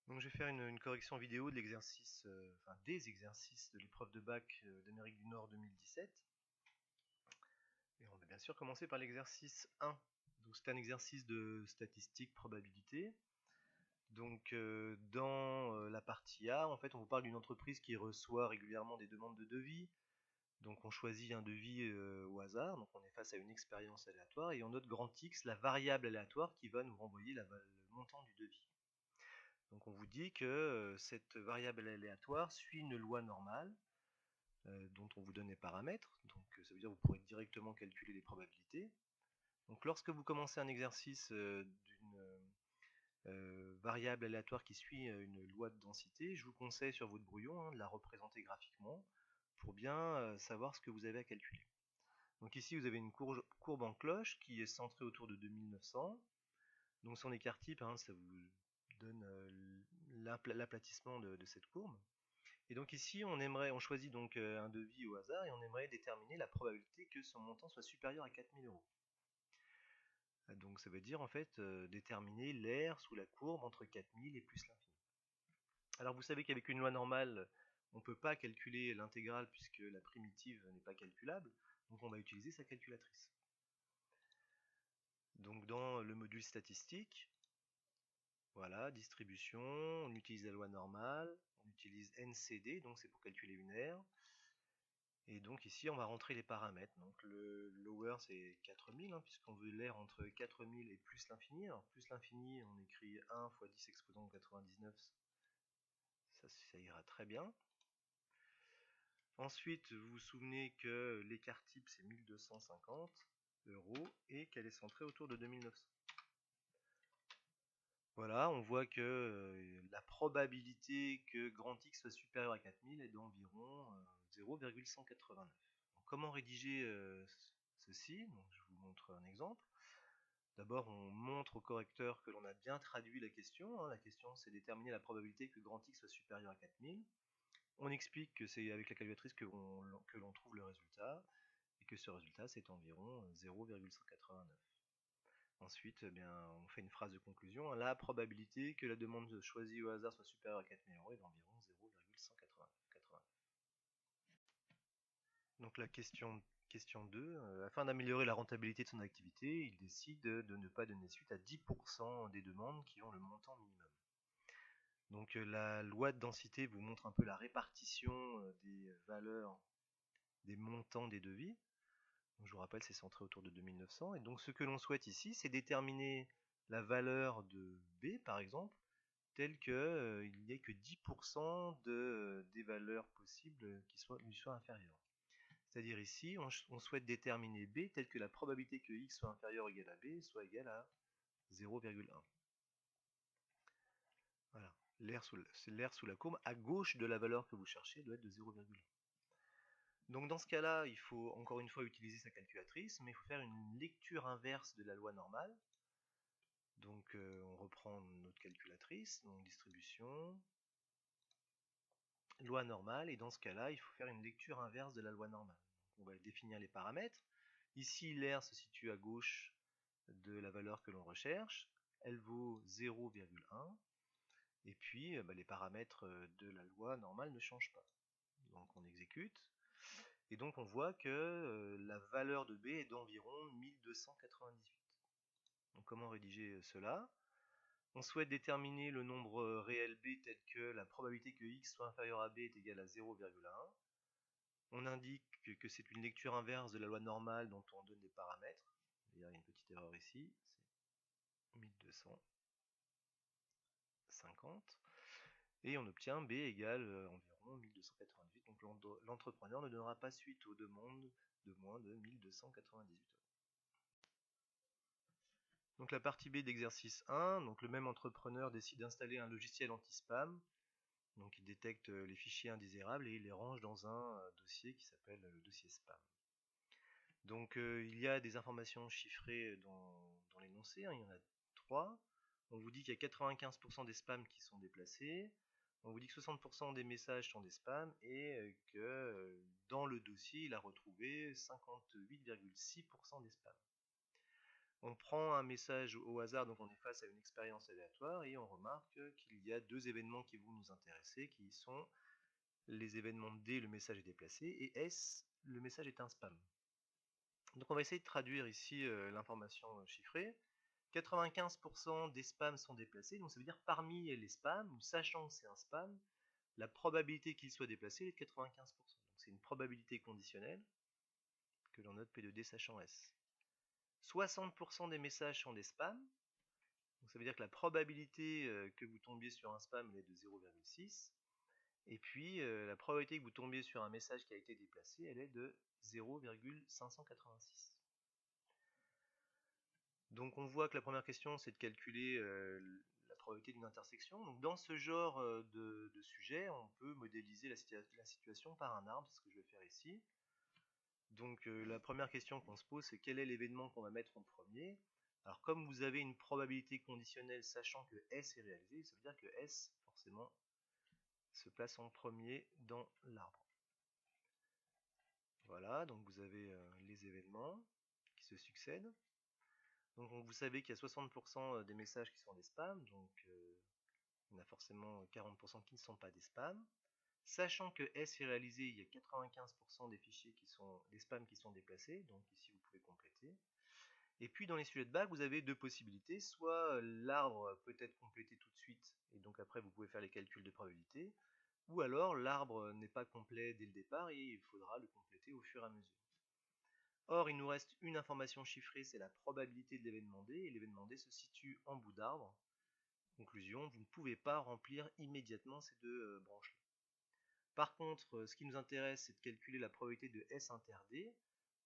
Donc je vais faire une correction vidéo de l'exercice, enfin des exercices de l'épreuve de bac d'Amérique du Nord 2017. Et on va bien sûr commencer par l'exercice 1. Donc c'est un exercice de statistique probabilité. Donc dans la partie A, en fait, on vous parle d'une entreprise qui reçoit régulièrement des demandes de devis. Donc on choisit un devis au hasard, donc on est face à une expérience aléatoire, et on note grand X la variable aléatoire qui va nous renvoyer le montant du devis. Donc on vous dit que cette variable aléatoire suit une loi normale dont on vous donne les paramètres. Donc ça veut dire que vous pourrez directement calculer les probabilités. Donc lorsque vous commencez un exercice d'une variable aléatoire qui suit une loi de densité, je vous conseille sur votre brouillon de la représenter graphiquement pour bien savoir ce que vous avez à calculer. Donc ici vous avez une courbe en cloche qui est centrée autour de 2900. Donc son écart type, ça vous donne l'aplatissement de cette courbe. Et donc ici, on choisit donc un devis au hasard et on aimerait déterminer la probabilité que son montant soit supérieur à 4000 euros. Donc ça veut dire en fait déterminer l'aire sous la courbe entre 4000 et plus l'infini. Alors vous savez qu'avec une loi normale, on ne peut pas calculer l'intégrale puisque la primitive n'est pas calculable, donc on va utiliser sa calculatrice. Donc dans le module statistique, voilà, distribution, on utilise la loi normale, on utilise NCD, donc c'est pour calculer une aire. Et donc ici, on va rentrer les paramètres. Donc le lower, c'est 4000, puisqu'on veut l'air entre 4000 et plus l'infini. Alors plus l'infini, on écrit 1 fois 10 exposant 99, ça ira très bien. Ensuite, vous vous souvenez que l'écart type, c'est 1250 euros et qu'elle est centrée autour de 2900. Voilà, on voit que la probabilité que grand X soit supérieur à 4000 est d'environ 0,189. Donc, comment rédiger ceci? Donc, je vous montre un exemple. D'abord, on montre au correcteur que l'on a bien traduit la question. La question, c'est déterminer la probabilité que grand X soit supérieur à 4000. On explique que c'est avec la calculatrice que l'on trouve le résultat et que ce résultat, c'est environ 0,189. Ensuite, on fait une phrase de conclusion. La probabilité que la demande choisie au hasard soit supérieure à 4000 euros est d'environ 0,189. Donc la question 2, afin d'améliorer la rentabilité de son activité, il décide de ne pas donner suite à 10% des demandes qui ont le montant minimum. Donc la loi de densité vous montre un peu la répartition des valeurs, des montants des devis. Donc, je vous rappelle, c'est centré autour de 2900. Et donc ce que l'on souhaite ici, c'est déterminer la valeur de B, par exemple, telle qu'il n'y ait que 10% des valeurs possibles qui lui soient inférieures. C'est-à-dire ici, on souhaite déterminer B telle que la probabilité que X soit inférieur ou égal à B soit égale à 0,1. Voilà. L'aire sous la courbe à gauche de la valeur que vous cherchez doit être de 0,1. Donc dans ce cas-là, il faut encore une fois utiliser sa calculatrice, mais il faut faire une lecture inverse de la loi normale. Donc on reprend notre calculatrice, donc distribution, loi normale, et dans ce cas-là, il faut faire une lecture inverse de la loi normale. Donc, on va définir les paramètres. Ici, l'aire se situe à gauche de la valeur que l'on recherche. Elle vaut 0,1. Et puis, les paramètres de la loi normale ne changent pas. Donc on exécute. Et donc on voit que la valeur de B est d'environ 1298. Donc comment rédiger cela? On souhaite déterminer le nombre réel B tel que la probabilité que X soit inférieur à B est égale à 0,1. On indique que c'est une lecture inverse de la loi normale dont on donne des paramètres. Il y a une petite erreur ici, c'est 1250. Et on obtient B égale environ 1298. Donc l'entrepreneur ne donnera pas suite aux demandes de moins de 1298 euros. Donc la partie B d'exercice 1, donc le même entrepreneur décide d'installer un logiciel anti-spam. Donc il détecte les fichiers indésirables et il les range dans un dossier qui s'appelle le dossier spam. Donc il y a des informations chiffrées dans l'énoncé, il y en a 3. On vous dit qu'il y a 95% des spams qui sont déplacés. On vous dit que 60% des messages sont des spams et que dans le dossier, il a retrouvé 58,6% des spams. On prend un message au hasard, donc on est face à une expérience aléatoire, et on remarque qu'il y a deux événements qui vont nous intéresser, qui sont les événements D, le message est déplacé, et S, le message est un spam. Donc on va essayer de traduire ici l'information chiffrée. 95% des spams sont déplacés, donc ça veut dire parmi les spams, ou sachant que c'est un spam, la probabilité qu'il soit déplacé est de 95%. Donc c'est une probabilité conditionnelle que l'on note P de D sachant S. 60% des messages sont des spams, donc ça veut dire que la probabilité que vous tombiez sur un spam elle est de 0,6. Et puis la probabilité que vous tombiez sur un message qui a été déplacé, elle est de 0,586. Donc on voit que la première question c'est de calculer la probabilité d'une intersection. Donc dans ce genre de sujet, on peut modéliser la situation par un arbre, c'est ce que je vais faire ici. Donc la première question qu'on se pose c'est quel est l'événement qu'on va mettre en premier. Alors comme vous avez une probabilité conditionnelle sachant que S est réalisé, ça veut dire que S forcément se place en premier dans l'arbre. Voilà, donc vous avez les événements qui se succèdent. Donc vous savez qu'il y a 60% des messages qui sont des spams, donc il y en a forcément 40% qui ne sont pas des spams. Sachant que S est réalisé, il y a 95% des fichiers qui sont des spams qui sont déplacés, donc ici vous pouvez compléter. Et puis dans les sujets de bac, vous avez deux possibilités, soit l'arbre peut être complété tout de suite, et donc après vous pouvez faire les calculs de probabilité, ou alors l'arbre n'est pas complet dès le départ et il faudra le compléter au fur et à mesure. Or, il nous reste une information chiffrée, c'est la probabilité de l'événement D, et l'événement D se situe en bout d'arbre. Conclusion, vous ne pouvez pas remplir immédiatement ces deux branches-là. Par contre, ce qui nous intéresse, c'est de calculer la probabilité de S inter D.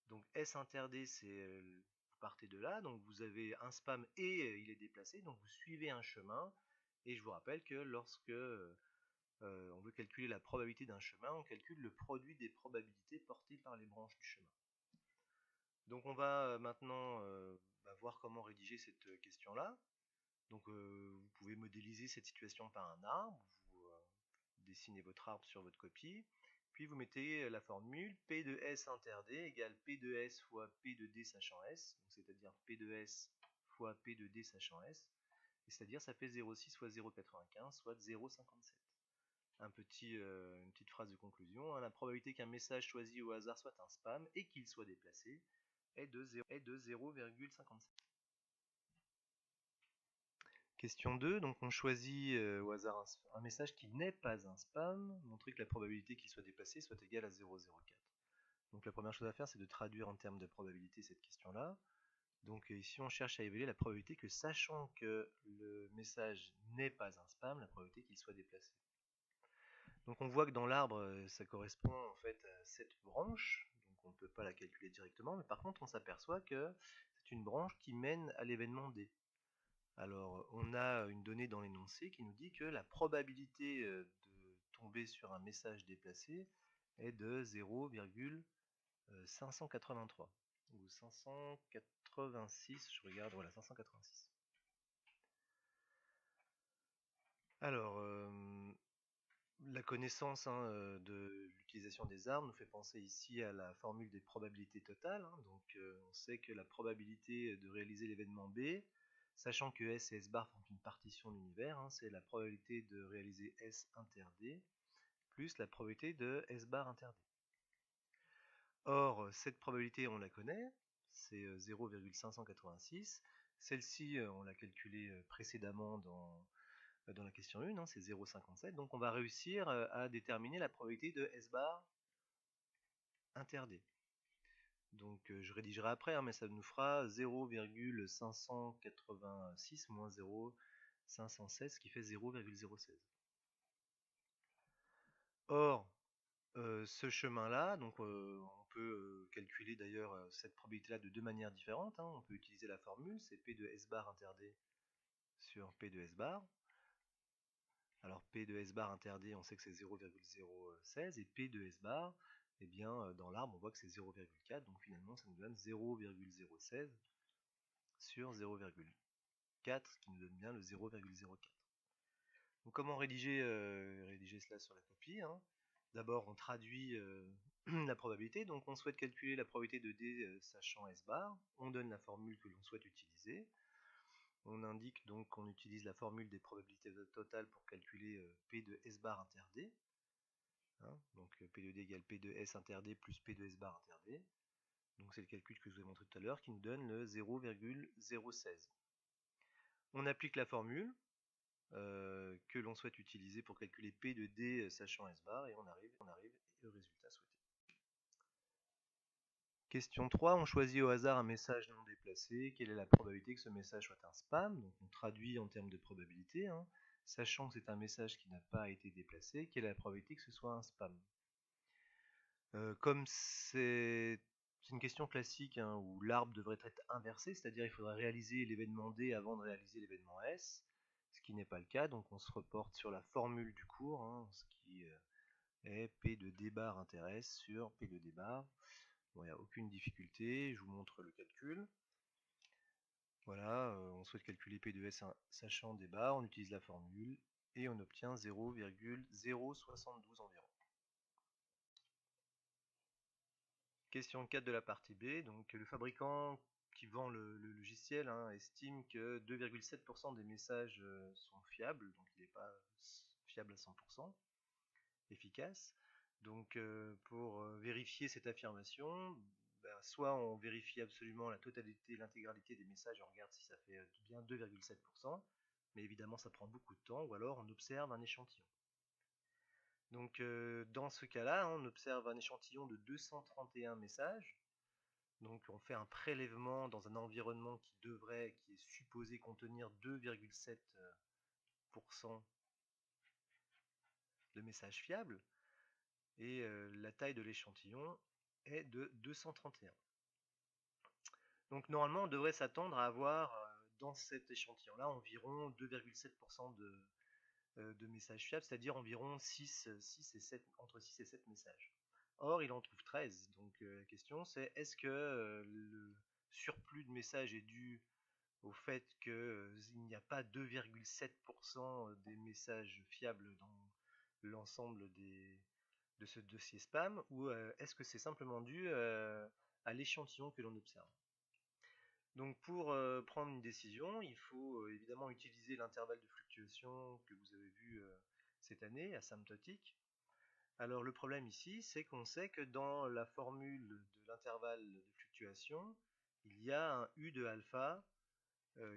Donc S inter D, c'est vous partez de là, donc vous avez un spam et il est déplacé, donc vous suivez un chemin. Et je vous rappelle que lorsque on veut calculer la probabilité d'un chemin, on calcule le produit des probabilités portées par les branches du chemin. Donc on va maintenant voir comment rédiger cette question-là. Donc vous pouvez modéliser cette situation par un arbre, vous dessinez votre arbre sur votre copie, puis vous mettez la formule P de S inter D égale P de S fois P de D sachant S, c'est-à-dire P de S fois P de D sachant S, c'est-à-dire ça fait 0,6 fois 0,95, soit 0,57. Une petite phrase de conclusion, la probabilité qu'un message choisi au hasard soit un spam et qu'il soit déplacé est de 0,57. Question 2, donc on choisit au hasard un message qui n'est pas un spam, montrer que la probabilité qu'il soit déplacé soit égale à 0,04. Donc la première chose à faire c'est de traduire en termes de probabilité cette question-là. Donc ici on cherche à évaluer la probabilité que sachant que le message n'est pas un spam, la probabilité qu'il soit déplacé. Donc on voit que dans l'arbre ça correspond en fait à cette branche, donc on ne peut pas la calculer directement, mais par contre on s'aperçoit que c'est une branche qui mène à l'événement D. Alors, on a une donnée dans l'énoncé qui nous dit que la probabilité de tomber sur un message déplacé est de 0,583 ou 586, je regarde, voilà, 586. Alors, la connaissance de l'utilisation des arbres nous fait penser ici à la formule des probabilités totales. Donc, on sait que la probabilité de réaliser l'événement B, sachant que S et S bar font une partition de l'univers, c'est la probabilité de réaliser S inter D plus la probabilité de S bar inter D. Or, cette probabilité, on la connaît, c'est 0,586. Celle-ci, on l'a calculée précédemment dans la question 1, c'est 0,57. Donc on va réussir à déterminer la probabilité de S bar inter D. Donc je rédigerai après, mais ça nous fera 0,586 moins 0,516, qui fait 0,016. Or, ce chemin-là, donc on peut calculer d'ailleurs cette probabilité-là de deux manières différentes. On peut utiliser la formule, c'est P de S bar inter D sur P de S bar. Alors P de S bar inter D, on sait que c'est 0,016, et P de S bar, eh bien dans l'arbre on voit que c'est 0,4, donc finalement ça nous donne 0,016 sur 0,4, ce qui nous donne bien le 0,04. Donc comment rédiger cela sur la copie? D'abord on traduit la probabilité. Donc on souhaite calculer la probabilité de D sachant S bar. On donne la formule que l'on souhaite utiliser. On indique donc qu'on utilise la formule des probabilités totales pour calculer P de S bar inter D. Hein, donc P de D égale P de S inter D plus P de S bar inter D. Donc c'est le calcul que je vous ai montré tout à l'heure qui nous donne le 0,016. On applique la formule que l'on souhaite utiliser pour calculer P de D sachant S bar et on arrive au résultat souhaité. Question 3, on choisit au hasard un message non déplacé. Quelle est la probabilité que ce message soit un spam? Donc on traduit en termes de probabilité. Hein. Sachant que c'est un message qui n'a pas été déplacé, quelle est la probabilité que ce soit un spam? Comme c'est une question classique hein, où l'arbre devrait être inversé, c'est-à-dire il faudrait réaliser l'événement D avant de réaliser l'événement S, ce qui n'est pas le cas, donc on se reporte sur la formule du cours, hein, ce qui est P de D bar inter S sur P de D bar. Bon, il n'y a aucune difficulté, je vous montre le calcul. Voilà, on souhaite calculer P de S sachant D bar, on utilise la formule et on obtient 0,072 environ. Question 4 de la partie B, donc le fabricant qui vend le logiciel hein, estime que 2,7% des messages sont fiables, donc il n'est pas fiable à 100%, efficace. Donc pour vérifier cette affirmation, soit on vérifie absolument la totalité, l'intégralité des messages, on regarde si ça fait bien 2,7%, mais évidemment ça prend beaucoup de temps, ou alors on observe un échantillon. Donc dans ce cas-là, on observe un échantillon de 231 messages. Donc on fait un prélèvement dans un environnement qui est supposé contenir 2,7% de messages fiables. Et la taille de l'échantillon est de 231. Donc normalement on devrait s'attendre à avoir dans cet échantillon-là environ 2,7% de messages fiables, c'est-à-dire environ 6 et 7, entre 6 et 7 messages. Or, il en trouve 13. Donc la question c'est est-ce que le surplus de messages est dû au fait qu'il n'y a pas 2,7% des messages fiables dans l'ensemble de ce dossier spam, ou est-ce que c'est simplement dû à l'échantillon que l'on observe? Donc pour prendre une décision, il faut évidemment utiliser l'intervalle de fluctuation que vous avez vu cette année, asymptotique. Alors le problème ici, c'est qu'on sait que dans la formule de l'intervalle de fluctuation, il y a un U de alpha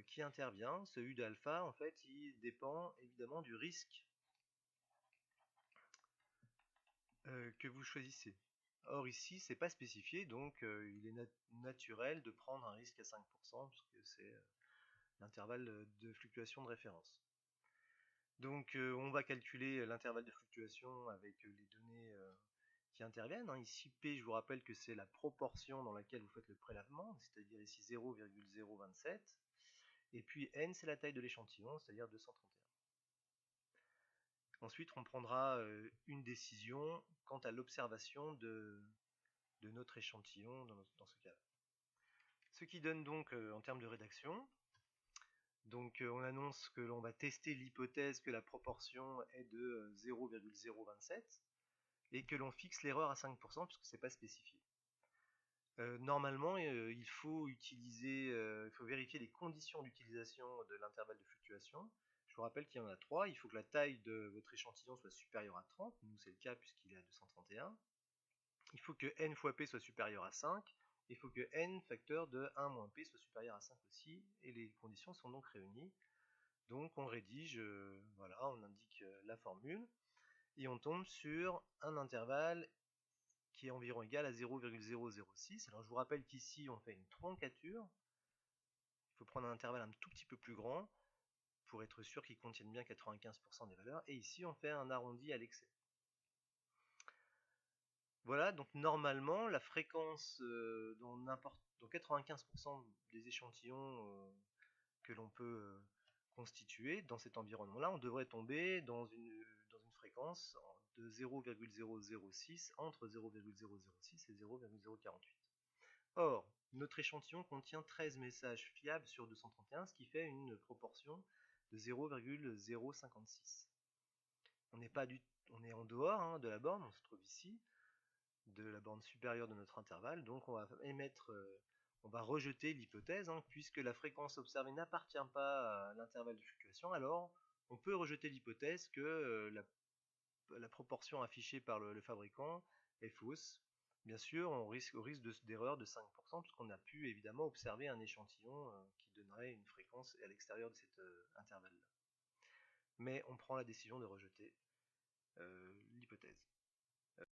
qui intervient. Ce U de alpha, en fait, il dépend évidemment du risque que vous choisissez. Or ici, c'est pas spécifié, donc il est naturel de prendre un risque à 5%, puisque c'est l'intervalle de fluctuation de référence. Donc on va calculer l'intervalle de fluctuation avec les données qui interviennent. Hein. Ici P, je vous rappelle que c'est la proportion dans laquelle vous faites le prélèvement, c'est-à-dire ici 0,027. Et puis N, c'est la taille de l'échantillon, c'est-à-dire 231. Ensuite, on prendra une décision quant à l'observation de notre échantillon dans ce cas-là. Ce qui donne donc en termes de rédaction, donc on annonce que l'on va tester l'hypothèse que la proportion est de 0,027 et que l'on fixe l'erreur à 5% puisque ce n'est pas spécifié. Normalement, il faut vérifier les conditions d'utilisation de l'intervalle de fluctuation. Je vous rappelle qu'il y en a 3. Il faut que la taille de votre échantillon soit supérieure à 30. Nous, c'est le cas puisqu'il est à 231. Il faut que n fois p soit supérieur à 5. Il faut que n facteur de 1 moins p soit supérieur à 5 aussi. Et les conditions sont donc réunies. Donc on rédige, voilà, on indique la formule. Et on tombe sur un intervalle qui est environ égal à 0,006. Alors je vous rappelle qu'ici on fait une troncature. Il faut prendre un intervalle un tout petit peu plus grand pour être sûr qu'il contienne bien 95% des valeurs. Et ici on fait un arrondi à l'excès. Voilà, donc normalement la fréquence dans 95% des échantillons que l'on peut constituer dans cet environnement-là, on devrait tomber dans une fréquence de 0,006 entre 0,006 et 0,048. Or, notre échantillon contient 13 messages fiables sur 231, ce qui fait une proportion de 0,056. On est en dehors de la borne, on se trouve ici. de la borne supérieure de notre intervalle, donc on va rejeter l'hypothèse, hein, puisque la fréquence observée n'appartient pas à l'intervalle de fluctuation, alors on peut rejeter l'hypothèse que la proportion affichée par le fabricant est fausse. Bien sûr, au risque d'erreur de 5%, puisqu'on a pu évidemment observer un échantillon qui donnerait une fréquence à l'extérieur de cet intervalle-là. Mais on prend la décision de rejeter l'hypothèse.